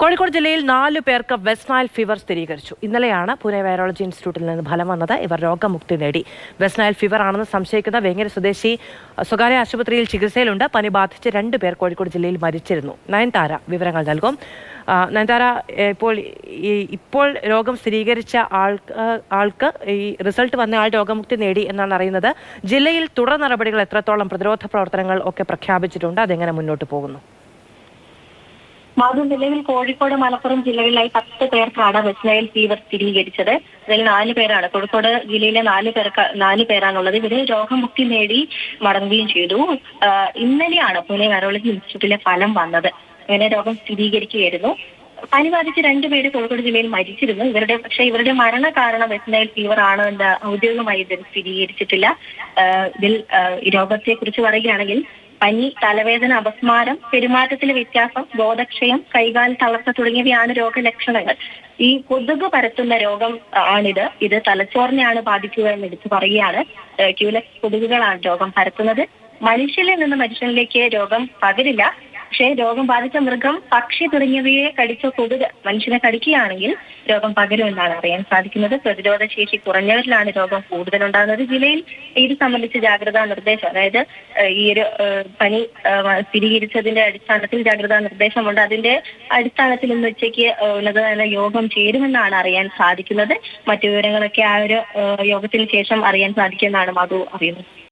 കോഴിക്കോട് ജില്ലയിൽ 4 പേർക്ക് west Nile fever സ്ഥിരീകരിച്ചു. ഇന്നലെയാണ് പൂനെ വൈറോളജി ഇൻസ്റ്റിറ്റ്യൂട്ടിൽ നിന്ന് ഫലം വന്നത്. ഇവർ രോഗമുക്തി നേടി. വെസ്റ്റ് നൈൽ ഫീവർ ആണെന്ന് സംശയിക്കുന്ന വേങ്ങര സ്വദേശി സ്വകാര്യ ആശുപത്രിയിൽ ചികിത്സയിലുണ്ട്. പനി ബാധിച്ച് 2 പേർ കോഴിക്കോട് ജില്ലയിൽ മരിച്ചിരുന്നു. നയൻതാര വിവരങ്ങൾ നൽകും. നയൻതാര, ഇപ്പോൾ രോഗം സ്ഥിരീകരിച്ച ആൾക്ക് ഈ റിസൾട്ട് വന്ന ആൾ രോഗമുക്തി നേടി എന്നാണ് അറിയുന്നത്. ജില്ലയിൽ തുടർ നടപടികൾ എത്രത്തോളം, പ്രതിരോധ പ്രവർത്തനങ്ങൾ ഒക്കെ പ്രഖ്യാപിച്ചിട്ടുണ്ട്, അതെങ്ങനെ മുന്നോട്ട് പോകുന്നു? നിലവിൽ കോഴിക്കോട്, മലപ്പുറം ജില്ലകളിലായി 10 പേർക്കാണ് വെസ്റ്റ് നൈൽ ഫീവർ സ്ഥിരീകരിച്ചത്. ഇതിൽ 4 പേരാണ്. കോഴിക്കോട് ജില്ലയിലെ 4 പേരാണുള്ളത്. ഇവര് രോഗമുക്തി നേടി മടങ്ങുകയും ചെയ്തു. ഇന്നലെയാണ് പൂനെ വൈറോളജി ഇൻസ്റ്റിറ്റ്യൂട്ടിലെ ഫലം വന്നത്. ഇങ്ങനെ രോഗം സ്ഥിരീകരിക്കുകയായിരുന്നു. പനി ബാധിച്ച് 2 പേര് കോഴിക്കോട് ജില്ലയിൽ മരിച്ചിരുന്നു. ഇവരുടെ മരണ കാരണം വെസ്റ്റ് നൈൽ ഫീവർ ആണ് എന്ന് ഔദ്യോഗികമായി ഇതിൽ സ്ഥിരീകരിച്ചിട്ടില്ല. ഇതിൽ ഈ രോഗത്തെ കുറിച്ച് പറയുകയാണെങ്കിൽ പനി, തലവേദന, അപസ്മാരം, പെരുമാറ്റത്തിലെ വ്യത്യാസം, ബോധക്ഷയം, കൈകാൽ തളർച്ച തുടങ്ങിയവയാണ് രോഗലക്ഷണങ്ങൾ. ഈ കൊതുക് പരത്തുന്ന രോഗം ആണിത്. ഇത് തലച്ചോറിനെയാണ് ബാധിക്കുക എന്ന് എടുത്തു പറയുകയാണ്. ക്യൂലെക്സ് കൊതുകുകളാണ് രോഗം പരത്തുന്നത്. മനുഷ്യനിൽ നിന്ന് മനുഷ്യനിലേക്ക് രോഗം പകരില്ല. പക്ഷേ രോഗം ബാധിച്ച മൃഗം, പക്ഷി തുടങ്ങിയവയെ കടിച്ച കൊതുക് മനുഷ്യനെ കടിക്കുകയാണെങ്കിൽ രോഗം പകരുമെന്നാണ് അറിയാൻ സാധിക്കുന്നത്. പ്രതിരോധ ശേഷി കുറഞ്ഞവരിലാണ് രോഗം കൂടുതലുണ്ടാകുന്നത്. ജില്ലയിൽ ഇത് സംബന്ധിച്ച് ജാഗ്രതാ നിർദ്ദേശം, അതായത് ഈ ഒരു പനി സ്ഥിരീകരിച്ചതിന്റെ അടിസ്ഥാനത്തിൽ ജാഗ്രതാ നിർദ്ദേശമുണ്ട്. അതിന്റെ അടിസ്ഥാനത്തിൽ ഇന്ന് ഉച്ചയ്ക്ക് ഉന്നതതല യോഗം ചേരുമെന്നാണ് അറിയാൻ സാധിക്കുന്നത്. മറ്റു വിവരങ്ങളൊക്കെ ആ ഒരു യോഗത്തിന് ശേഷം അറിയാൻ സാധിക്കുമെന്നാണ് മധു അറിയുന്നത്.